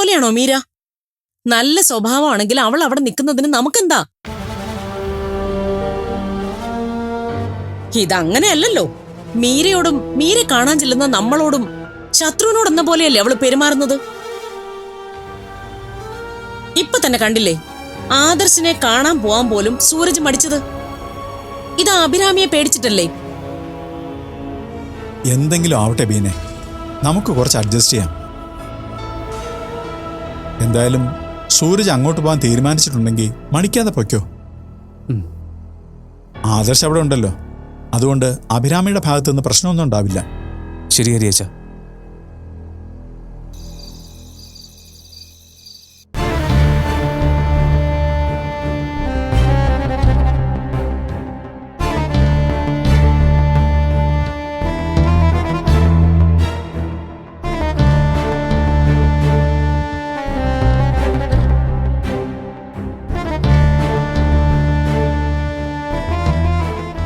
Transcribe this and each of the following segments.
അതുപോലെയാണോ മീര? നല്ല സ്വഭാവമാണെങ്കിൽ അവൾ അവിടെ നിൽക്കുന്നതിന് നമുക്കെന്താ? ഇതങ്ങനെയല്ലല്ലോ. മീരയോടും മീര കാണാൻ ചെല്ലുന്ന നമ്മളോടും ശത്രുവിനോടെന്ന പോലെയല്ലേ അവള് പെരുമാറുന്നത്? ഇപ്പൊ തന്നെ കണ്ടില്ലേ, ആദർശിനെ കാണാൻ പോവാൻ പോലും സൂരജ് മടിച്ചത്. ഇത് അഭിരാമിയെ പേടിച്ചിട്ടല്ലേ? എന്തെങ്കിലും ആവട്ടെ ബീനെ, നമുക്ക് കുറച്ച് അഡ്ജസ്റ്റ് ചെയ്യാം. എന്തായാലും സൂരജ് അങ്ങോട്ട് പോകാൻ തീരുമാനിച്ചിട്ടുണ്ടെങ്കിൽ മടിക്കാതെ പൊയ്ക്കോ. ആദർശ് അവിടെ ഉണ്ടല്ലോ, അതുകൊണ്ട് അഭിരാമിയുടെ ഭാഗത്തുനിന്ന് പ്രശ്നമൊന്നും ഉണ്ടാവില്ല. ശരി ഹരിയേച്ച.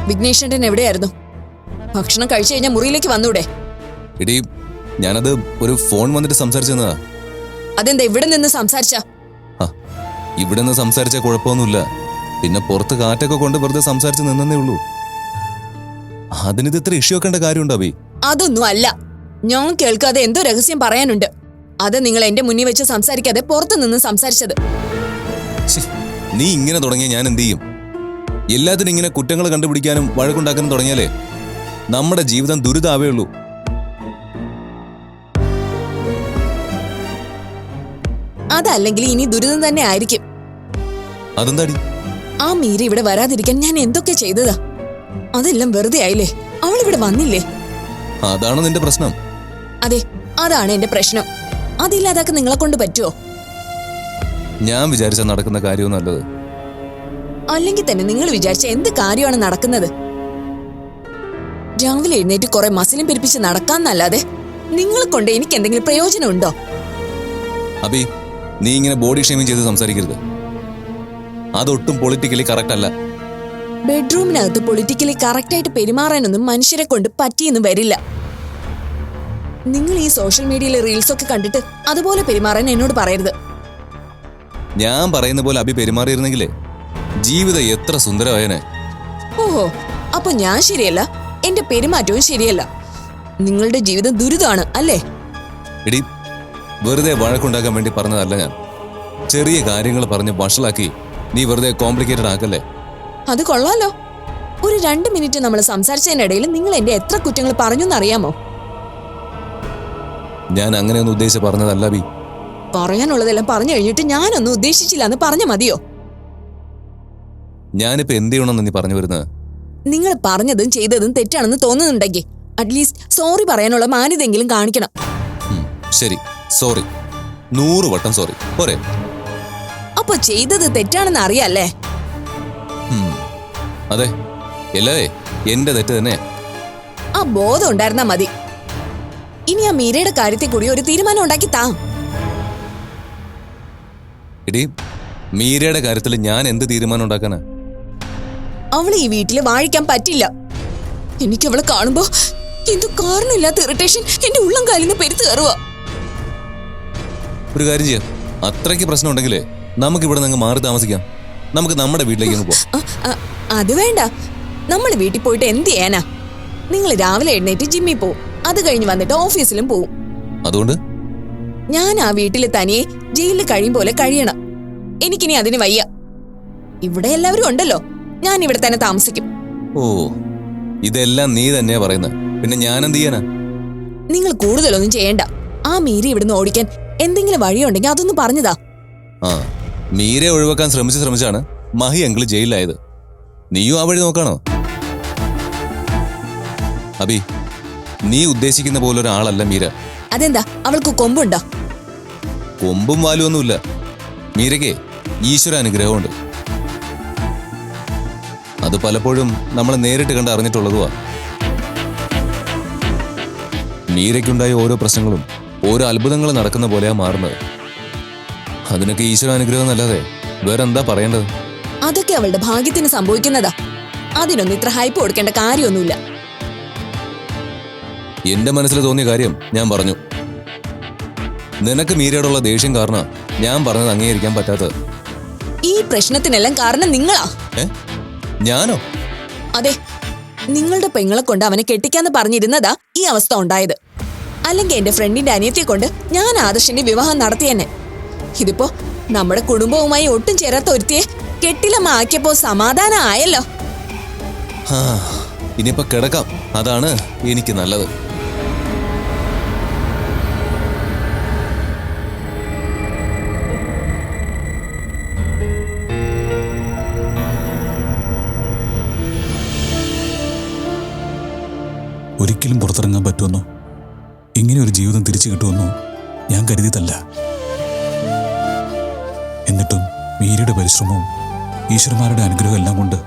വിഘ്നേശ്വരൻ എവിടെയായിരുന്നു? ഭക്ഷണം കഴിച്ചു കഴിഞ്ഞാൽ മുറിയിലേക്ക് വന്നൂടെ? എടീ, ഞാനത് ഒരു ഫോൺ വന്നിട്ട് സംസാരിച്ചെന്നതാ. അതെന്താ ഇവിടെ നിന്ന് സംസാരിച്ച? ഇവിടെ നിന്ന് സംസാരിച്ച കുഴപ്പമൊന്നുമില്ല. പിന്നെ പുറത്ത് കാറ്റൊക്കെ കൊണ്ട് വെറുതെ സംസാരിച്ച് നിന്നേ ഉള്ളൂ. അതിനിത് ഇത്ര ഇഷ്യൂ വെക്കേണ്ട കാര്യമുണ്ടോ അഭി? അതൊന്നും അല്ല. ഞാൻ കേൾക്കാതെ എന്തോ രഹസ്യം പറയാനുണ്ട്. അത് നിങ്ങൾ എന്റെ മുന്നിൽ വെച്ച് സംസാരിക്കാതെ പുറത്തു നിന്ന് സംസാരിച്ചത്. നീ ഇങ്ങനെ തുടങ്ങിയ ഞാൻ എന്ത് ചെയ്യും? എല്ലാത്തിനും ഇങ്ങനെ കുറ്റങ്ങൾ കണ്ടുപിടിക്കാനും വഴക്കുണ്ടാക്കാനും തുടങ്ങിയാലേ നമ്മുടെ ജീവിതം ദുരിതാവേ ഉള്ളൂ. അതല്ലെങ്കിൽ ഇനി ദുരിതം തന്നെ ആയിരിക്കും. അതെന്താടി? ആ മീര ഇവിടെ വരാതിരിക്കാൻ ഞാൻ എന്തൊക്കെ ചെയ്തതാ? അതെല്ലാം വെറുതെ ആയില്ലേ? അവൾ ഇവിടെ വന്നില്ലേ? അതാണോ നിന്റെ പ്രശ്നം? അതെ, അതാണ് എന്റെ പ്രശ്നം. അതില്ലാതാക്കാൻ നിങ്ങളെ കൊണ്ട് പറ്റുമോ? ഞാൻ വിചാരിച്ച നടക്കുന്ന കാര്യവും നല്ലത്. അല്ലെങ്കിൽ തന്നെ നിങ്ങൾ വിചാരിച്ച എന്ത് കാര്യമാണ് നടക്കുന്നത്? രാവിലെ എഴുന്നേറ്റ് കുറെ മസിലും പിരിപ്പിച്ച് നടക്കാന്നല്ലാതെ നിങ്ങളെ കൊണ്ട് എനിക്ക് എന്തെങ്കിലും പ്രയോജനം ഉണ്ടോ? അബി, നീ ഇങ്ങനെ ബോഡി ഷേമിങ് ചെയ്ത് സംസാരിക്കരുത്. അതൊട്ടും പൊളിറ്റിക്കലി കറക്റ്റ് അല്ല. ബെഡ്റൂമിനകത്ത് പൊളിറ്റിക്കലി കറക്റ്റായിട്ട് പെരുമാറാനൊന്നും മനുഷ്യരെ കൊണ്ട് പറ്റിയെന്നും വരില്ല. നിങ്ങൾ ഈ സോഷ്യൽ മീഡിയയിലെ റീൽസ് ഒക്കെ കണ്ടിട്ട് അതുപോലെ പെരുമാറാൻ എന്നോട് പറയരുത്. ഞാൻ പറയുന്ന പോലെ അബി പെരുമാറിയിരുന്നെങ്കിലേ ജീവിതം എത്ര സുന്ദരമായനെ. ഓഹോ, അപ്പൊ ഞാൻ ശരിയല്ല, എന്റെ പെരുമാറ്റവും ശരിയല്ല. നിങ്ങളുടെ ജീവിതം ദുരിതമാണ് അല്ലേ? എടി, വെറുതെ വഴക്കുണ്ടാക്കാൻ വേണ്ടി പറഞ്ഞതല്ല ഞാൻ. ചെറിയ കാര്യങ്ങൾ പറഞ്ഞ് വഷളാക്കി നീ വെറുതെ കോംപ്ലിക്കേറ്റഡ് ആക്കല്ലേ. അത് കൊള്ളാലോ. ഒരു 2 മിനിറ്റ് നമ്മൾ സംസാരിച്ചതിനിടയിൽ നിങ്ങൾ എന്റെ എത്ര കുറ്റങ്ങൾ പറഞ്ഞു എന്നറിയാമോ? ഞാൻ അങ്ങനെയൊന്നും ഉദ്ദേശിച്ച് പറഞ്ഞതല്ല ബി. പറയാനുള്ളതെല്ലാം പറഞ്ഞു കഴിഞ്ഞിട്ട് ഞാനൊന്നും ഉദ്ദേശിച്ചില്ല എന്ന് പറഞ്ഞ മതിയോ? ഞാനിപ്പോ എന്ത് ചെയ്യണമെന്ന് നീ പറഞ്ഞു വരുന്നത്? നിങ്ങൾ പറഞ്ഞതും ചെയ്തതും തെറ്റാണെന്ന് തോന്നുന്നുണ്ടെങ്കിൽ അറ്റ്ലീസ്റ്റ് സോറി പറയാനുള്ള മാന്യതെങ്കിലും കാണിക്കണം. ശരി, സോറി. 100 വട്ടം സോറി പോരെ? അപ്പൊ ചെയ്തത് തെറ്റാണെന്ന് അറിയാല്ലേ? അതെ, എല്ലാവേ എന്റെ തെറ്റ് തന്നെ. ആ ബോധം ഉണ്ടായിരുന്നാ മതി. ഇനി ആ മീരയുടെ കാര്യത്തിൽ കൂടി ഒരു തീരുമാനം ഉണ്ടാക്കി താ. എടി, മീരയുടെ കാര്യത്തിൽ ഞാൻ എന്ത് തീരുമാനം ഉണ്ടാക്കാനാ? അവള് ഈ വീട്ടില് വാഴിക്കാൻ പറ്റില്ല. എനിക്ക് അവളെ കാണുമ്പോ എന്തോ കാരണമില്ലാത്ത ഇറിറ്റേഷൻ എന്റെ ഉള്ളം കാലിന്ന് പെരുത്ത് കയറുക. ഒരു കാര്യം ചെയ്യാം, അത്രയ്ക്ക് പ്രശ്നം ഉണ്ടെങ്കിലേ നമുക്ക് ഇവിടെ നിന്ന് മാറി താമസിക്കാം. നമുക്ക് നമ്മുടെ വീട്ടിലേക്ക് പോവാം. അത് വേണ്ട. നമ്മൾ വീട്ടിൽ പോയിട്ട് എന്ത് ചെയ്യാനാ? നിങ്ങൾ രാവിലെ എഴുന്നേറ്റ് ജിമ്മിൽ പോവും, അത് കഴിഞ്ഞ് വന്നിട്ട് ഓഫീസിലും പോവും. അതുകൊണ്ട് ഞാൻ ആ വീട്ടില് തനിയെ ജയിലിൽ കഴിയും പോലെ കഴിയണം. എനിക്കിനി അതിന് വയ്യ. ഇവിടെ എല്ലാവരും ഉണ്ടല്ലോ, ഞാൻ ഇവിടെ തന്നെ താമസിക്കും. ഓ, ഇതെല്ലാം നീ തന്നെയാ പറയുന്നത്. പിന്നെ ഞാൻ എന്ത് ചെയ്യാനാ? നിങ്ങൾ കൂടുതലൊന്നും ചെയ്യണ്ട. ആ മീര ഇവിടുന്ന് ഓടിക്കാൻ എന്തെങ്കിലും വഴിയുണ്ടെങ്കിൽ അതൊന്നും പറഞ്ഞതാ. ആ, മീരെ ഒഴിവാക്കാൻ ശ്രമിച്ചാണ് മഹി അങ്കിള് ജയിലിലായത്. നീയും ആ വഴി നോക്കാണോ? അബി, നീ ഉദ്ദേശിക്കുന്ന പോലെ ഒരാളല്ല മീര. അതെന്താ, അവൾക്ക് കൊമ്പുണ്ടോ? കൊമ്പും വാലും ഒന്നുമില്ല. മീരയ്ക്ക് ഈശ്വര അനുഗ്രഹമുണ്ട്. അത് പലപ്പോഴും നമ്മൾ നേരിട്ട് കണ്ട് അറിഞ്ഞിട്ടുള്ളതുവാ. മീരയ്ക്കുണ്ടായ ഓരോ പ്രശ്നങ്ങളും ഓരോ അത്ഭുതങ്ങൾ നടക്കുന്ന പോലെയാ മാറുന്നത്. അതിനൊക്കെ ഈശ്വരാനുഗ്രഹം എന്നല്ലാതെ വേറെന്താ പറയേണ്ടത്? അതൊക്കെ അവളുടെ ഭാഗ്യത്തിന് സംഭവിക്കുന്നതാ. അതിനൊന്നും ഇത്ര ഹൈപ്പ് കൊടുക്കേണ്ട കാര്യമൊന്നുമില്ല. എന്റെ മനസ്സിൽ തോന്നിയ കാര്യം ഞാൻ പറഞ്ഞു. നിനക്ക് മീരയോടുള്ള ദേഷ്യം കാരണം ഞാൻ പറഞ്ഞത് അംഗീകരിക്കാൻ പറ്റാത്തത്. ഈ പ്രശ്നത്തിനെല്ലാം കാരണം നിങ്ങളാ. ഏ? ഞാനോ? അതെ, നിങ്ങളുടെ പെങ്ങളെ കൊണ്ട് അവനെ കെട്ടിക്കാന്ന് പറഞ്ഞിരുന്നതാ ഈ അവസ്ഥ ഉണ്ടായത്. അല്ലെങ്കിൽ എന്റെ ഫ്രണ്ടിന്റെ അനിയത്തിയെ കൊണ്ട് ഞാൻ ആദർശന്റെ വിവാഹം നടത്തിയെന്നെ. ഇതിപ്പോ നമ്മുടെ കുടുംബവുമായി ഒട്ടും ചേരാത്ത ഒരുത്തിയെ കെട്ടിലമ്മ ആക്കിയപ്പോ സമാധാനം ആയല്ലോ. ഇനിയിപ്പോ കിടക്കാം, അതാണ് എനിക്ക് നല്ലത്. ഒരിക്കലും പുറത്തിറങ്ങാൻ പറ്റുമെന്നോ ഇങ്ങനെ ഒരു ജീവിതം തിരിച്ചു കിട്ടുമെന്നോ ഞാൻ കരുതിയതല്ല. എന്നിട്ടും മീരയുടെ പരിശ്രമവും ഈശ്വരന്മാരുടെ അനുഗ്രഹം എല്ലാം കൊണ്ട്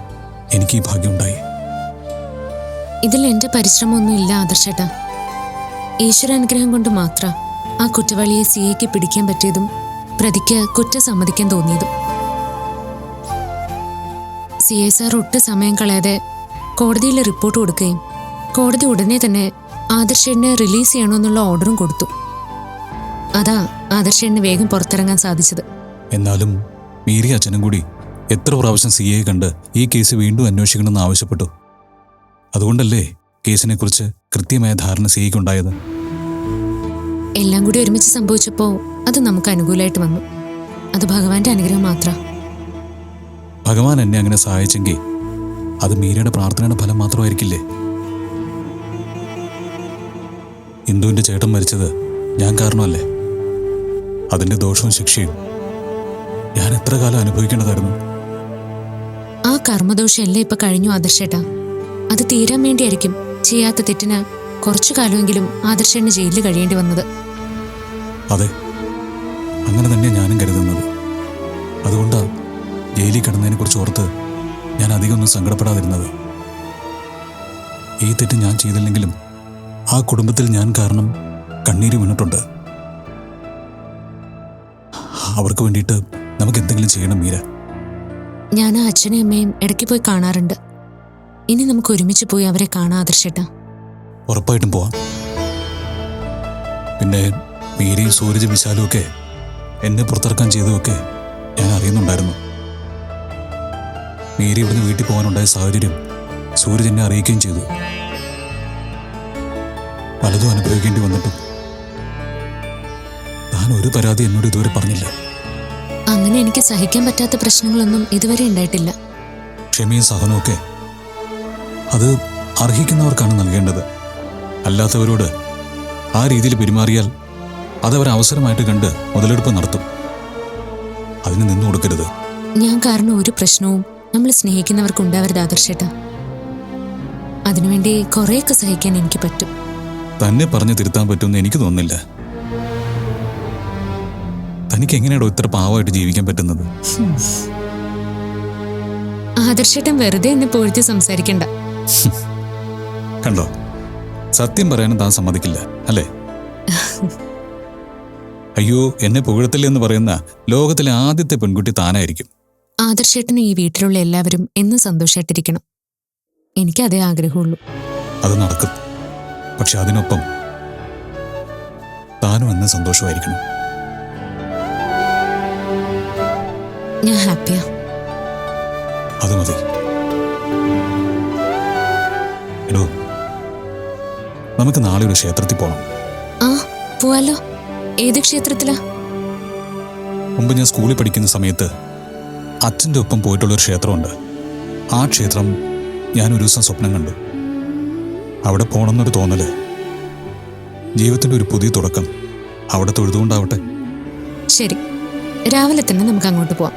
എനിക്ക് ഈ ഭാഗ്യമുണ്ടായി. ഇതിൽ എന്റെ പരിശ്രമമൊന്നും ഇല്ല ആദർശേട്ടാ. ഈശ്വരാനുഗ്രഹം കൊണ്ട് മാത്രം ആ കുറ്റവാളിയെ സിഐക്ക് പിടിക്കാൻ പറ്റിയതും പ്രതിക്ക് കുറ്റം സമ്മതിക്കാൻ തോന്നിയതും. സിഐ സാർ ഒട്ടും സമയം കളയാതെ കോടതിയിൽ റിപ്പോർട്ട് കൊടുക്കുകയും കോടതി ഉടനെ തന്നെ ആദർശേട്ടനെ റിലീസ് ചെയ്യണമെന്നുള്ള ഓർഡറും കൊടുത്തു. അതാ ആദർശേട്ടന് വേഗം പുറത്തിറങ്ങാൻ സാധിച്ചത്. എന്നാലും മീരി അച്ഛനും കൂടി എത്ര പ്രാവശ്യം സിഐയെ കണ്ട് ഈ കേസ് വീണ്ടും അന്വേഷിക്കണമെന്ന് ആവശ്യപ്പെട്ടു. അതുകൊണ്ടല്ലേ കേസിനെക്കുറിച്ച് കൃത്യമായ ധാരണ സിഐക്കുണ്ടായത്. എല്ലാം കൂടി ഒരുമിച്ച് സംഭവിച്ചപ്പോൾ അത് നമുക്ക് അനുകൂലമായിട്ട് വന്നു. അത് ഭഗവാന്റെ അനുഗ്രഹം മാത്രം. ഭഗവാൻ എന്നെ അങ്ങനെ സഹായിച്ചെങ്കിൽ അത് മീരയുടെ പ്രാർത്ഥനയുടെ ഫലം മാത്രമായിരിക്കില്ലേ? ഇന്ദുവിന്റെ ചേട്ടൻ മരിച്ചത് ഞാൻ കാരണമല്ലേ? അതിന്റെ ദോഷവും ശിക്ഷയും ഞാൻ എത്ര കാലം അനുഭവിക്കേണ്ടതായിരുന്നു. ആ കർമ്മദോഷം എല്ലാം ഇപ്പൊ കഴിഞ്ഞു ആദർശേട്ടാ. അത് തീരാൻ വേണ്ടിയായിരിക്കും ചെയ്യാത്ത തെറ്റിന് കുറച്ചു കാലമെങ്കിലും ആദർശേട്ടന് ജയിലിൽ കഴിയേണ്ടി വന്നത്. അതെ, അങ്ങനെ തന്നെ ഞാനും കരുതുന്നത്. അതുകൊണ്ടാ ജയിലിൽ കിടന്നതിനെ കുറിച്ച് ഓർത്ത് ഞാൻ അധികമൊന്നും സങ്കടപ്പെടാതിരുന്നത്. ഈ തെറ്റ് ഞാൻ ചെയ്തില്ലെങ്കിലും ആ കുടുംബത്തിൽ ഞാൻ കാരണം കണ്ണീര് വീണിട്ടുണ്ട്. അവർക്ക് വേണ്ടിയിട്ട് നമുക്ക് എന്തെങ്കിലും ചെയ്യണം മീര. ഞാൻ ആ അച്ഛനെയും അമ്മയും ഇടയ്ക്ക് പോയി കാണാറുണ്ട്. ഇനി നമുക്ക് ഒരുമിച്ച് പോയി അവരെ കാണാം ആദർശേട്ടാ. ഉറപ്പായിട്ടും പോവാം. പിന്നെ മീരയും സൂരജ് വിശാലും ഒക്കെ എന്നെ പുറത്തിറക്കാൻ ചെയ്തതൊക്കെ ഞാൻ അറിയുന്നുണ്ടായിരുന്നു. മീര ഇവിടുന്ന് വീട്ടിൽ പോകാനുണ്ടായ സാഹചര്യം സൂരജ് എന്നെ അറിയിക്കുകയും ചെയ്തു. പലതും അനുഭവിക്കേണ്ടി വന്നിട്ടും താൻ ഒരു പരാതി എന്നോട് ഇതുവരെ പറഞ്ഞില്ല. അങ്ങനെ എനിക്ക് സഹിക്കാൻ പറ്റാത്ത പ്രശ്നങ്ങളൊന്നും ഇതുവരെ ഉണ്ടായിട്ടില്ല. ക്ഷമയും സഹനമൊക്കെ അത് അർഹിക്കുന്നവർക്കാണ് നൽകേണ്ടത്. അല്ലാത്തവരോട് ആ രീതിയിൽ പെരുമാറിയാൽ അതവർ അവസരമായിട്ട് കണ്ട് മുതലെടുപ്പ് നടത്തും. അതിന് നിന്നു കൊടുക്കരുത്. ഞാൻ കാരണം ഒരു പ്രശ്നവും നമ്മൾ സ്നേഹിക്കുന്നവർക്ക് ഉണ്ടാവരുത് ആദർശേട്ടാ. അതിനുവേണ്ടി കുറേയൊക്കെ സഹിക്കാൻ എനിക്ക് പറ്റും. തന്നെ പറഞ്ഞു തിരുത്താൻ പറ്റുമെന്ന് എനിക്ക് തോന്നുന്നില്ല. തനിക്ക് എങ്ങനെയാണോ ഇത്ര പാവമായിട്ട് ജീവിക്കാൻ പറ്റുന്നത്? ആദർശേട്ടൻ വെറുതെ എന്നെ പൊഴുത്തി സംസാരിക്കണ്ട. കണ്ടോ, സത്യം പറയാനും താൻ സമ്മതിക്കില്ല അല്ലേ? അയ്യോ, എന്നെ പുകഴത്തില്ല എന്ന് പറയുന്ന ലോകത്തിലെ ആദ്യത്തെ പെൺകുട്ടി താനായിരിക്കും. ആദർശേട്ടനും ഈ വീട്ടിലുള്ള എല്ലാവരും എന്നും സന്തോഷമായിട്ടിരിക്കണം. എനിക്ക് അതേ ആഗ്രഹമുള്ളൂ. അത് നടക്കും. പക്ഷെ അതിനൊപ്പം താനും എന്നും സന്തോഷമായിരിക്കണം. ഞാൻ ഹാപ്പിയാ. അത് മതി. എടോ, നമുക്ക് നാളെ ഒരു ക്ഷേത്രത്തിൽ പോകണം. ആ, പോവാലോ. ഏത് ക്ഷേത്രത്തിലാ? മുമ്പ് ഞാൻ സ്കൂളിൽ പഠിക്കുന്ന സമയത്ത് അച്ഛൻ്റെ ഒപ്പം പോയിട്ടുള്ളൊരു ക്ഷേത്രമുണ്ട്. ആ ക്ഷേത്രം ഞാൻ ഒരു ദിവസം സ്വപ്നം കണ്ടു. അവിടെ പോകണമെന്നൊരു തോന്നല്. ജീവിതത്തിൻ്റെ ഒരു പുതിയ തുടക്കം അവിടെ തൊഴുതുകൊണ്ടാവട്ടെ. ശരി, രാവിലെ തന്നെ നമുക്ക് അങ്ങോട്ട് പോവാം.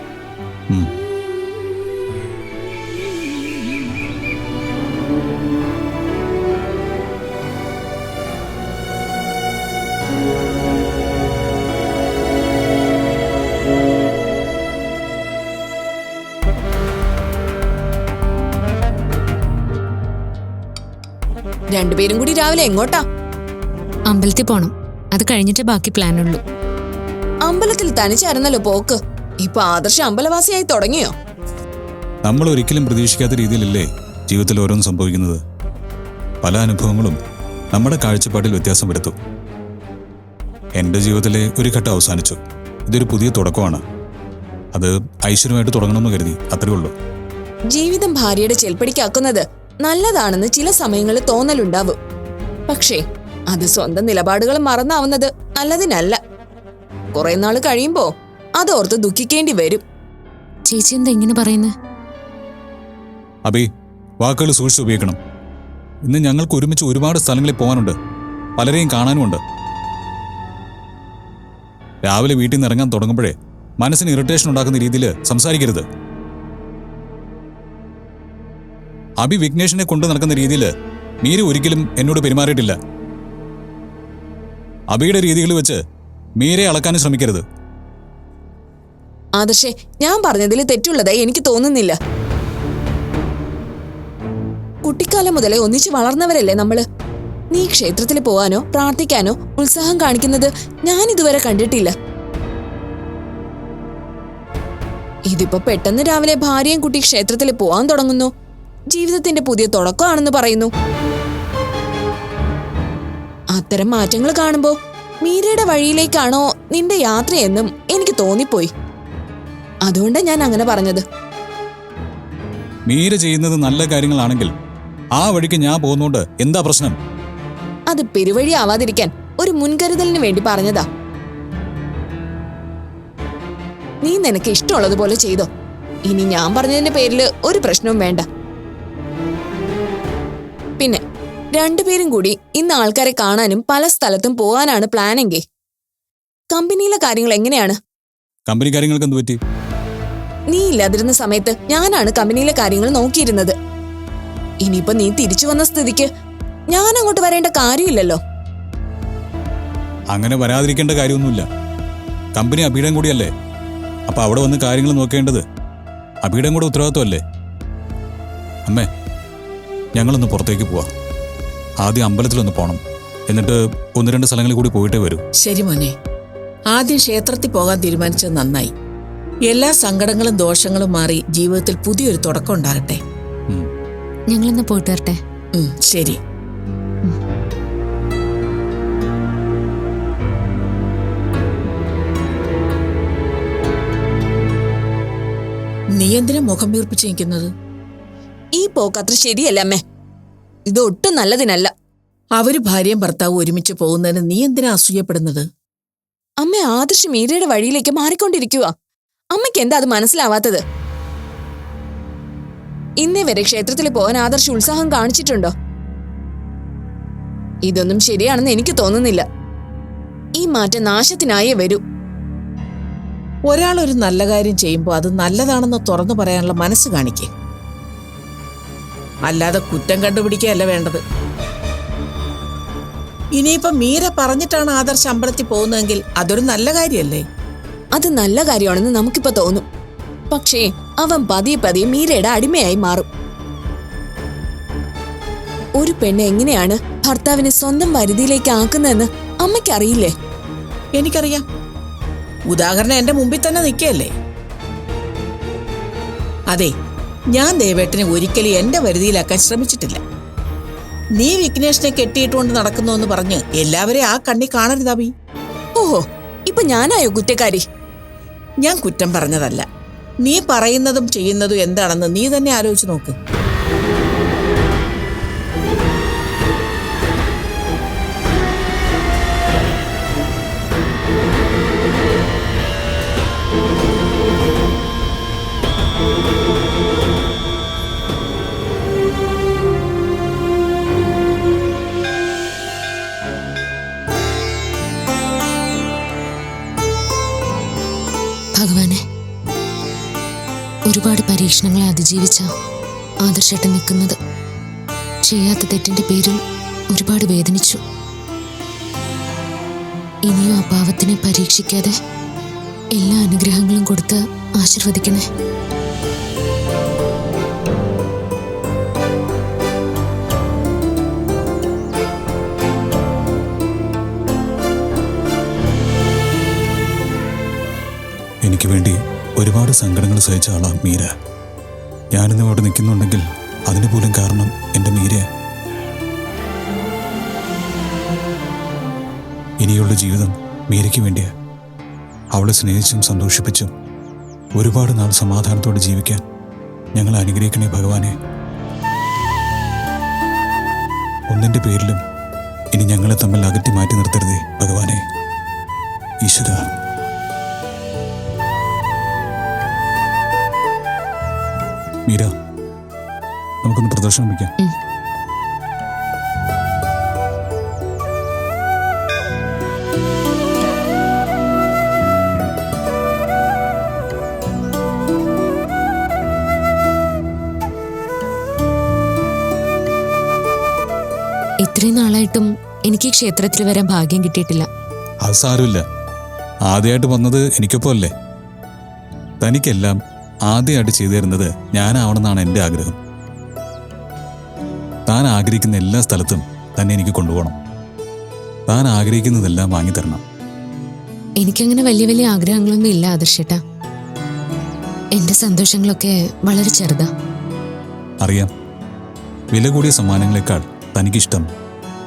രണ്ടുപേരും കൂടി രാവിലെ എങ്ങോട്ടാ? അമ്പലത്തിൽ പോണം. അത് കഴിഞ്ഞിട്ടേ ബാക്കി പ്ലാനുള്ളൂ. അമ്പലത്തിൽ തനിച്ചായിരുന്നല്ലോ പോക്ക്. ഇപ്പൊ ആദർശ അമ്പലവാസിയായി തുടങ്ങിയോ? നമ്മൾ ഒരിക്കലും പ്രതീക്ഷിക്കാത്ത രീതിയിലല്ലേ ജീവിതത്തിൽ ഓരോന്നും സംഭവിക്കുന്നത്. പല അനുഭവങ്ങളും നമ്മുടെ കാഴ്ചപ്പാടിൽ വ്യത്യാസം വരുത്തും. എൻ്റെ ജീവിതത്തിലെ ഒരു ഘട്ടം അവസാനിച്ചു. ഇതൊരു പുതിയ തുടക്കമാണ്. അത് ഐശ്വര്യമായിട്ട് തുടങ്ങണമെന്ന് കരുതി, അത്രേ ഉള്ളൂ. ജീവിതം ഭാര്യയുടെ ചെൽപ്പടിക്കാക്കുന്നത് നല്ലതാണെന്ന് ചില സമയങ്ങളിൽ തോന്നലുണ്ടാവും. പക്ഷേ അത് സ്വന്തം നിലപാടുകൾ മറന്നാവുന്നത് നല്ലതിനല്ല. കുറെ നാള് കഴിയുമ്പോ അതോർത്ത് ദുഃഖിക്കേണ്ടി വരും. ചേച്ചി എന്താ ഇങ്ങനെ പറയുന്നത്? അബി, വാക്കുകൾ സൂക്ഷിച്ച് ഉപയോഗിക്കണം. ഇന്ന് ഞങ്ങൾക്ക് ഒരുമിച്ച് ഒരുപാട് സ്ഥലങ്ങളിൽ പോകാനുണ്ട്, പലരെയും കാണാനുമുണ്ട്. രാവിലെ വീട്ടിൽ നിന്ന് ഇറങ്ങാൻ തുടങ്ങുമ്പോഴേ മനസ്സിന് ഇറിറ്റേഷൻ ഉണ്ടാക്കുന്ന രീതിയിൽ സംസാരിക്കരുത്. അബി വിഘ്നേഷിനെ കൊണ്ടു നടക്കുന്ന രീതിയിൽ മീര ഒരിക്കലും എന്നോട് പെരുമാറിയിട്ടില്ല. അബിയുടെ രീതികൾ വെച്ച് മീരയെ അളക്കാനും ശ്രമിക്കരുത്. ആദർശേ, ഞാൻ പറഞ്ഞതിൽ തെറ്റുള്ളതായി എനിക്ക് തോന്നുന്നില്ല. കുട്ടിക്കാലം മുതലേ ഒന്നിച്ചു വളർന്നവരല്ലേ നമ്മള്. നീ ക്ഷേത്രത്തിൽ പോവാനോ പ്രാർത്ഥിക്കാനോ ഉത്സാഹം കാണിക്കുന്നത് ഞാൻ ഇതുവരെ കണ്ടിട്ടില്ല. ഇതിപ്പോ പെട്ടെന്ന് രാവിലെ ഭാര്യയും കുട്ടി ക്ഷേത്രത്തിൽ പോവാൻ തുടങ്ങുന്നു, ജീവിതത്തിന്റെ പുതിയ തുടക്കമാണെന്ന് പറയുന്നു. അത്തരം മാറ്റങ്ങൾ കാണുമ്പോ മീരയുടെ വഴിയിലേക്കാണോ നിന്റെ യാത്രയെന്നും എനിക്ക് തോന്നിപ്പോയി. അതുകൊണ്ടാണ് ഞാൻ അങ്ങനെ പറഞ്ഞത്. മീര ചെയ്യുന്നത് നല്ല കാര്യങ്ങളാണെങ്കിൽ ആ വഴിക്ക് ഞാൻ പോകുന്നോണ്ട് എന്താ പ്രശ്നം? അത് പെരുവഴി ആവാതിരിക്കാൻ ഒരു മുൻകരുതലിന് വേണ്ടി പറഞ്ഞതാ. നീ നിനക്ക് ഇഷ്ടമുള്ളതുപോലെ ചെയ്തോ. ഇനി ഞാൻ പറഞ്ഞതിന്റെ പേരിൽ ഒരു പ്രശ്നവും വേണ്ട. പിന്നെ രണ്ടുപേരും കൂടി ഇന്ന് ആൾക്കാരെ കാണാനും പല സ്ഥലത്തും പോകാനാണ് പ്ലാനെങ്കിൽ കമ്പനിയിലെ കാര്യങ്ങൾ എങ്ങനെയാണ്? കമ്പനി കാര്യങ്ങൾക്ക് എന്ത് പറ്റി? നീ ഇല്ലാതിരുന്ന സമയത്ത് ഞാനാണ് കമ്പനിയിലെ കാര്യങ്ങൾ നോക്കിയിരുന്നത്. ഇനിയിപ്പോ നീ തിരിച്ചു വന്ന സ്ഥിതിക്ക് ഞാൻ അങ്ങോട്ട് വരേണ്ട കാര്യമില്ലല്ലോ. അങ്ങനെ വരാതിരിക്കേണ്ട കാര്യമൊന്നുമില്ല. കമ്പനി അബിയുടെയും കൂടിയല്ലേ. അപ്പൊ അവിടെ വന്ന് കാര്യങ്ങൾ നോക്കേണ്ടത് അബിയുടെയും കൂടെ ഉത്തരവാദിത്വമല്ലേ? അമ്മേ, ഞങ്ങളൊന്ന് പുറത്തേക്ക് പോവാം. ആദ്യം അമ്പലത്തിലൊന്ന് പോകണം, എന്നിട്ട് 1-2 സ്ഥലങ്ങളിൽ കൂടി പോയിട്ടേ വരൂ. ശരി മോനെ, ആദ്യം ക്ഷേത്രത്തിൽ പോകാൻ തീരുമാനിച്ചത് നന്നായി. എല്ലാ സങ്കടങ്ങളും ദോഷങ്ങളും മാറി ജീവിതത്തിൽ പുതിയൊരു തുടക്കം ഉണ്ടാകട്ടെ. ഞങ്ങളൊന്ന് പോയിട്ട് വരട്ടെ. ശരി. നീ എന്തിനാ മുഖം വീർപ്പിച്ച് നിൽക്കുന്നത്? ഈ പോക്കത്ര ശരിയല്ല അമ്മേ. ഇതൊട്ടും നല്ലതിനല്ല. അവര് ഭാര്യയും ഭർത്താവും ഒരുമിച്ച് പോകുന്നതിന് നീ എന്തിനാ അസൂയപ്പെടുന്നത്? അമ്മ ആദർശ് മീരയുടെ വഴിയിലേക്ക് മാറിക്കൊണ്ടിരിക്കുക. അമ്മയ്ക്ക് എന്താ അത് മനസ്സിലാവാത്തത്? ഇന്നേ വരെ ക്ഷേത്രത്തിൽ പോകാൻ ആദർശ് ഉത്സാഹം കാണിച്ചിട്ടുണ്ടോ? ഇതൊന്നും ശരിയാണെന്ന് എനിക്ക് തോന്നുന്നില്ല. ഈ മാറ്റം നാശത്തിനായേ വരൂ. ഒരാൾ ഒരു നല്ല കാര്യം ചെയ്യുമ്പോൾ അത് നല്ലതാണെന്ന് തുറന്നു പറയാനുള്ള മനസ്സ് കാണിക്കേ, അല്ലാതെ കുറ്റം കണ്ടുപിടിക്കുകയല്ല വേണ്ടത്. ഇനിയിപ്പം മീര പറഞ്ഞിട്ടാണ് ആദർശ് അമ്പലത്തിൽ പോകുന്നതെങ്കിൽ അതൊരു നല്ല കാര്യമല്ലേ? അത് നല്ല കാര്യമാണെന്ന് നമുക്കിപ്പോ തോന്നും. പക്ഷേ അവൻ പതിയെ പതിയെ മീരയുടെ അടിമയായി മാറും. ഒരു പെണ്ണ് എങ്ങനെയാണ് ഭർത്താവിനെ സ്വന്തം വരുതിയിലേക്ക് ആക്കുന്നതെന്ന് അമ്മയ്ക്കറിയില്ലേ? എനിക്കറിയാം. ഉദാഹരണം എന്റെ മുമ്പിൽ തന്നെ നിൽക്കുകയല്ലേ. അതെ, ഞാൻ ദേവേട്ടനെ ഒരിക്കലും എന്റെ വരുതിയിലാക്കാൻ ശ്രമിച്ചിട്ടില്ല. നീ വിഘ്നേഷിനെ കെട്ടിയിട്ടുകൊണ്ട് നടക്കുന്നു എന്ന് പറഞ്ഞ് എല്ലാവരെയും ആ കണ്ണി കാണരുതാബി. ഓഹോ, ഇപ്പൊ ഞാനായോ കുറ്റക്കാരി? ഞാൻ കുറ്റം പറഞ്ഞതല്ല. നീ പറയുന്നതും ചെയ്യുന്നതും എന്താണെന്ന് നീ തന്നെ ആലോചിച്ച് നോക്ക്. ഭഗവാനെ, ഒരുപാട് പരീക്ഷണങ്ങളെ അതിജീവിച്ച ആദർശേട്ടൻ നിൽക്കുന്നത്. ചെയ്യാത്ത തെറ്റിന്റെ പേരിൽ ഒരുപാട് വേദനിച്ചു. ഇനിയും ആ പാവത്തിനെ പരീക്ഷിക്കാതെ എല്ലാ അനുഗ്രഹങ്ങളും കൊടുത്ത് ആശീർവദിക്കണേ. എനിക്ക് വേണ്ടി ഒരുപാട് സങ്കടങ്ങൾ സഹിച്ച ആളാ മീര. ഞാനിന്ന് അവിടെ നിൽക്കുന്നുണ്ടെങ്കിൽ അതിന് പോലും കാരണം എൻ്റെ മീരയാ. ഇനിയുള്ള ജീവിതം മീരയ്ക്ക് വേണ്ടിയാ. അവളെ സ്നേഹിച്ചും സന്തോഷിപ്പിച്ചും ഒരുപാട് നാൾ സമാധാനത്തോടെ ജീവിക്കാൻ ഞങ്ങൾ അനുഗ്രഹിക്കണേ ഭഗവാനെ. ഒന്നിന്റെ പേരിലും ഇനി ഞങ്ങളെ തമ്മിൽ അകറ്റി മാറ്റി നിർത്തരുതേ ഭഗവാനെ. ഈശ്വര. മീര, നമുക്കൊന്ന് പ്രദർശനം വയ്ക്കാം. ഇത്രയും നാളായിട്ടും എനിക്ക് ഈ ക്ഷേത്രത്തിൽ വരാൻ ഭാഗ്യം കിട്ടിയിട്ടില്ല. അത് സാരമില്ല. ആദ്യമായിട്ട് വന്നത് എനിക്കൊപ്പം അല്ലേ. തനിക്കെല്ലാം ആദ്യമായിട്ട് ചെയ്തു തരുന്നത് ഞാനാവണമെന്നാണ് എൻ്റെ ആഗ്രഹം. താൻ ആഗ്രഹിക്കുന്ന എല്ലാ സ്ഥലത്തും തന്നെ എനിക്ക് കൊണ്ടുപോകണം. താൻ ആഗ്രഹിക്കുന്നതെല്ലാം വാങ്ങിത്തരണം. എനിക്കങ്ങനെ വലിയ വലിയ ആഗ്രഹങ്ങളൊന്നും ഇല്ല ആദർശേട്ടാ. എന്റെ സന്തോഷങ്ങളൊക്കെ വളരെ ചെറുതാ. അറിയാം. വില കൂടിയ സമ്മാനങ്ങളെക്കാൾ തനിക്കിഷ്ടം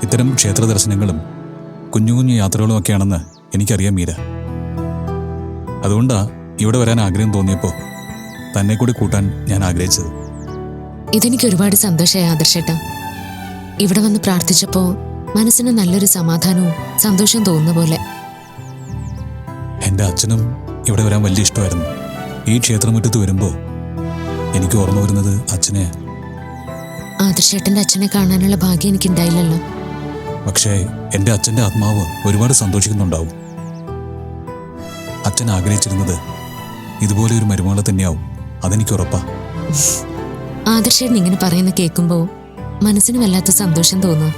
ഇത്തരം ക്ഷേത്ര ദർശനങ്ങളും കുഞ്ഞു കുഞ്ഞു യാത്രകളും ഒക്കെയാണെന്ന് എനിക്കറിയാം മീര. അതുകൊണ്ടാ ഇവിടെ വരാൻ ആഗ്രഹം തോന്നിയപ്പോൾ തന്നെ കൂടി കൂട്ടാൻ ഞാൻ ആഗ്രഹിച്ചത്. ഇതെനിക്ക് ഒരുപാട് സന്തോഷമായി ആദർശേട്ടാ. ഇവിടെ വന്ന് പ്രാർത്ഥിച്ചപ്പോൾ മനസ്സിന് നല്ലൊരു സമാധാനവും സന്തോഷവും തോന്നുന്ന പോലെ. എൻ്റെ അച്ഛനും ഇവിടെ വരാൻ വലിയ ഇഷ്ടമായിരുന്നു. ഈ ക്ഷേത്രമുറ്റത്ത് വരുമ്പോൾ എനിക്ക് ഓർമ്മ വരുന്നത് അച്ഛനെ. ആദർശേട്ടന്റെ അച്ഛനെ കാണാനുള്ള ഭാഗ്യം എനിക്കുണ്ടായില്ലല്ലോ. പക്ഷേ എൻ്റെ അച്ഛൻ്റെ ആത്മാവ് ഒരുപാട് സന്തോഷിക്കുന്നുണ്ടാവും. അച്ഛൻ ആഗ്രഹിച്ചിരുന്നത് ഇതുപോലെ ഒരു മരുമകളെ തന്നെയാവും. അതെനിക്ക് ഉറപ്പാ. ആദർശേട്ടൻ ഇങ്ങനെ പറയുന്ന കേൾക്കുമ്പോൾ മനസ്സിന് വല്ലാത്ത സന്തോഷം തോന്നുക.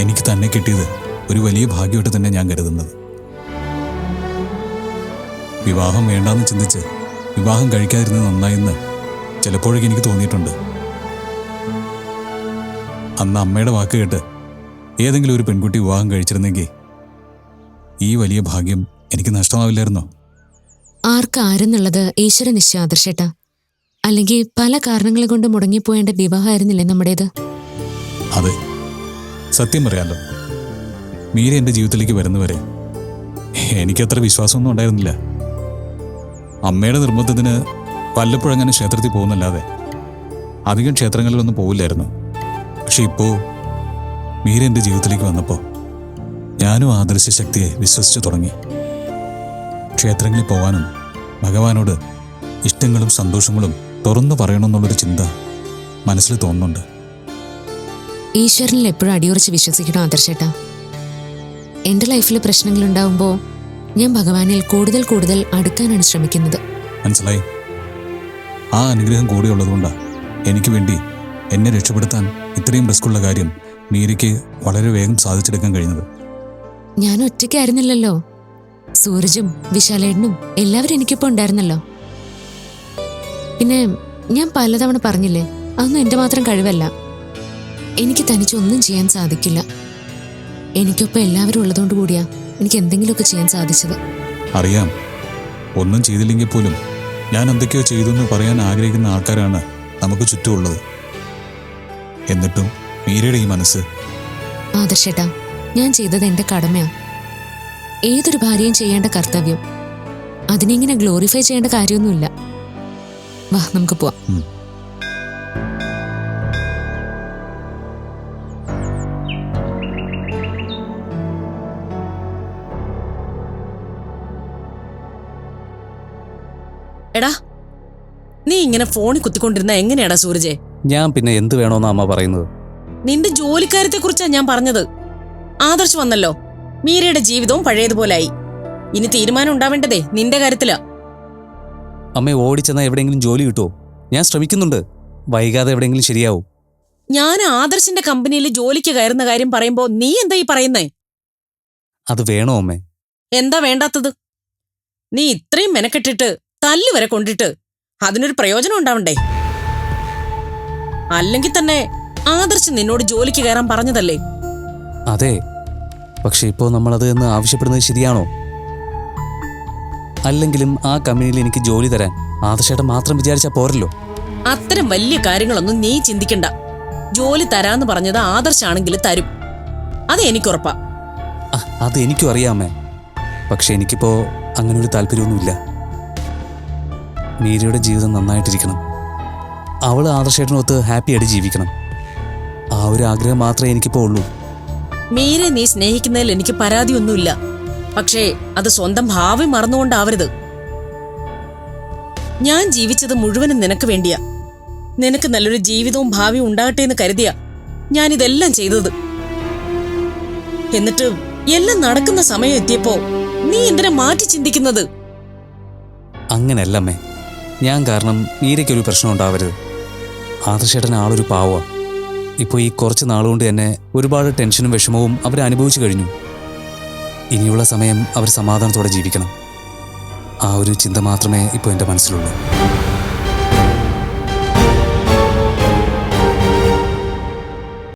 എനിക്ക് തന്നെ കിട്ടിയത് ഒരു വലിയ ഭാഗ്യമായിട്ട് തന്നെ ഞാൻ കരുതുന്നത്. വിവാഹം വേണ്ടാന്ന് ചിന്തിച്ച് വിവാഹം കഴിക്കാതിരുന്നത് നന്നായെന്ന് ചിലപ്പോഴൊക്കെ എനിക്ക് തോന്നിയിട്ടുണ്ട്. അന്ന് അമ്മയുടെ വാക്ക് കേട്ട് ഏതെങ്കിലും ഒരു പെൺകുട്ടി വിവാഹം കഴിച്ചിരുന്നെങ്കിൽ ഈ വലിയ ഭാഗ്യം എനിക്ക് നഷ്ടമാവില്ലായിരുന്നോ? ആർക്കാരെന്നുള്ളത് ഈശ്വര നിശ്ചയം ആദർശേട്ടാ. അല്ലെങ്കിൽ പല കാരണങ്ങളെ കൊണ്ട് മുടങ്ങിപ്പോയേണ്ട വിവാഹമായിരുന്നില്ലേ നമ്മുടേത്? അതെ, സത്യം പറയാലോ. മീര എൻ്റെ ജീവിതത്തിലേക്ക് വരുന്നവരെ എനിക്കത്ര വിശ്വാസമൊന്നും ഉണ്ടായിരുന്നില്ല. അമ്മയുടെ നിർബന്ധത്തിന് വല്ലപ്പോഴങ്ങനെ ക്ഷേത്രത്തിൽ പോകുന്നല്ലാതെ അധികം ക്ഷേത്രങ്ങളിലൊന്നും പോവില്ലായിരുന്നു. പക്ഷെ ഇപ്പോൾ മീര എൻ്റെ ജീവിതത്തിലേക്ക് വന്നപ്പോൾ ഞാനും ആദർശ ശക്തിയെ വിശ്വസിച്ചു തുടങ്ങി. ക്ഷേത്രങ്ങളിൽ പോകാനും ഭഗവാനോട് ഇഷ്ടങ്ങളും സന്തോഷങ്ങളും തുറന്നു പറയണമെന്നുള്ളൊരു ചിന്ത മനസ്സിൽ തോന്നുന്നുണ്ട്. ഈശ്വരനിൽ എപ്പോഴും അടിയുറച്ച് വിശ്വസിക്കണം ആദർശേട്ടാ. എൻ്റെ ലൈഫിൽ പ്രശ്നങ്ങളുണ്ടാവുമ്പോൾ ഞാൻ ഭഗവാനിൽ കൂടുതൽ കൂടുതൽ അടുക്കാനാണ് ശ്രമിക്കുന്നത്. മനസ്സിലായി. ആ അനുഗ്രഹം കൂടിയുള്ളതുകൊണ്ടാണ് എനിക്ക് വേണ്ടി എന്നെ രക്ഷപ്പെടുത്താൻ ഇത്രയും റിസ്ക്കുള്ള കാര്യം മീരയ്ക്ക് വളരെ വേഗം സാധിച്ചെടുക്കാൻ കഴിഞ്ഞത്. ഞാൻ ഒറ്റയ്ക്കായിരുന്നില്ലല്ലോ. സൂരജും വിശാലേട്ടനും എല്ലാവരും എനിക്കൊപ്പം ഉണ്ടായിരുന്നല്ലോ. പിന്നെ ഞാൻ പലതവണ പറഞ്ഞില്ലേ, അതൊന്നും എൻ്റെ മാത്രം കഴിവല്ല. എനിക്ക് തനിച്ചൊന്നും ചെയ്യാൻ സാധിക്കില്ല. എനിക്കൊപ്പം എല്ലാവരും ഉള്ളതുകൊണ്ട് കൂടിയാ എനിക്ക് എന്തെങ്കിലുമൊക്കെ ചെയ്യാൻ സാധിച്ചത്. അറിയാം. ഒന്നും ചെയ്തില്ലെങ്കിൽ പോലും ഞാൻ എന്തൊക്കെയോ ചെയ്തു എന്ന് പറയാൻ ആഗ്രഹിക്കുന്ന ആൾക്കാരാണ് നമുക്ക് ചുറ്റുമുള്ളത്. എന്നിട്ടും മീരയുടെ ഈ മനസ്സ്. ആദർശേട്ടാ, ഞാൻ ചെയ്തത് എൻ്റെ കടമയാ. ഏതൊരു ഭാര്യയും ചെയ്യേണ്ട കർത്തവ്യം. അതിനെങ്ങനെ ഗ്ലോറിഫൈ ചെയ്യേണ്ട കാര്യമൊന്നുമില്ല. വാ, നമുക്ക് പോവാം. എടാ, നീ ഇങ്ങനെ ഫോണിൽ കുത്തിക്കൊണ്ടിരുന്ന എങ്ങനെയാടാ സൂരജെ? ഞാൻ പിന്നെ എന്ത് വേണോന്നാ അമ്മ പറയുന്നത്? നിന്റെ ജോലിക്കാര്യത്തെ കുറിച്ചാ ഞാൻ പറഞ്ഞത്. ആദർശ് വന്നല്ലോ, മീരയുടെ ജീവിതവും പഴയതുപോലായി. ഇനി തീരുമാനം ഉണ്ടാവേണ്ടതേ നിന്റെ കാര്യത്തിലാ. അമ്മ ഓടിച്ചെന്നാ എവിടെയെങ്കിലും ജോലി കിട്ടുമോ? ഞാൻ ശ്രമിക്കുന്നുണ്ട്. വൈകാതെ എവിടെയെങ്കിലും ശരിയാവും. ഞാൻ ആദർശിന്റെ കമ്പനിയിൽ ജോലിക്ക് കയറുന്ന കാര്യം പറയുമ്പോ നീ എന്താ ഈ പറയുന്നേ? അത് വേണോ അമ്മേ? എന്താ വേണ്ടാത്തത്? നീ ഇത്രയും മെനക്കെട്ടിട്ട് തല്ല് വരെ കൊണ്ടിട്ട് അതിനൊരു പ്രയോജനം ഉണ്ടാവണ്ടേ? അല്ലെങ്കിൽ തന്നെ ആദർശ് നിന്നോട് ജോലിക്ക് കയറാൻ പറഞ്ഞതല്ലേ? അതെ, പക്ഷെ ഇപ്പോൾ നമ്മളത് എന്ന് ആവശ്യപ്പെടുന്നത് ശരിയാണോ? അല്ലെങ്കിലും ആ കമ്പനിയിൽ എനിക്ക് ജോലി തരാൻ ആദർശേട്ടൻ മാത്രം വിചാരിച്ചാൽ പോരല്ലോ. അത്തരം വലിയ കാര്യങ്ങളൊന്നും നീ ചിന്തിക്കണ്ട. ജോലി തരാന്ന് പറഞ്ഞത് ആദർശാണെങ്കിൽ തരും, അത് എനിക്കുറപ്പാ. അത് എനിക്കും അറിയാമേ. പക്ഷെ എനിക്കിപ്പോൾ അങ്ങനെ ഒരു താല്പര്യമൊന്നുമില്ല. മീരയുടെ ജീവിതം നന്നായിട്ടിരിക്കണം, അവൾ ആദർശേട്ടനൊത്ത് ഹാപ്പിയായിട്ട് ജീവിക്കണം. ആ ഒരു ആഗ്രഹം മാത്രമേ എനിക്കിപ്പോൾ ഉള്ളൂ. മീരെ നീ സ്നേഹിക്കുന്നതിൽ എനിക്ക് പരാതിയൊന്നുമില്ല. പക്ഷേ അത് സ്വന്തം ഭാവി മറന്നുകൊണ്ടാവരുത്. ഞാൻ ജീവിച്ചത് മുഴുവനും നിനക്ക് വേണ്ടിയാ. നിനക്ക് നല്ലൊരു ജീവിതവും ഭാവിയും ഉണ്ടാകട്ടെ എന്ന് കരുതിയാ ഞാനിതെല്ലാം ചെയ്തത്. എന്നിട്ട് എല്ലാം നടക്കുന്ന സമയം എത്തിയപ്പോ നീ എന്തിനാ മാറ്റി ചിന്തിക്കുന്നത്? അങ്ങനെയല്ല അമ്മേ, ഞാൻ കാരണം മീരയ്ക്കൊരു പ്രശ്നം ഉണ്ടാവരുത്. ആദർശേട്ടൻ ആളൊരു പാവമാണ്. ഇപ്പോൾ ഈ കുറച്ച് നാളുകൊണ്ട് തന്നെ ഒരുപാട് ടെൻഷനും വിഷമവും അവർ അനുഭവിച്ചു കഴിഞ്ഞു. ഇനിയുള്ള സമയം അവർ സമാധാനത്തോടെ ജീവിക്കണം. ആ ഒരു ചിന്ത മാത്രമേ ഇപ്പോൾ എൻ്റെ മനസ്സിലുള്ളൂ.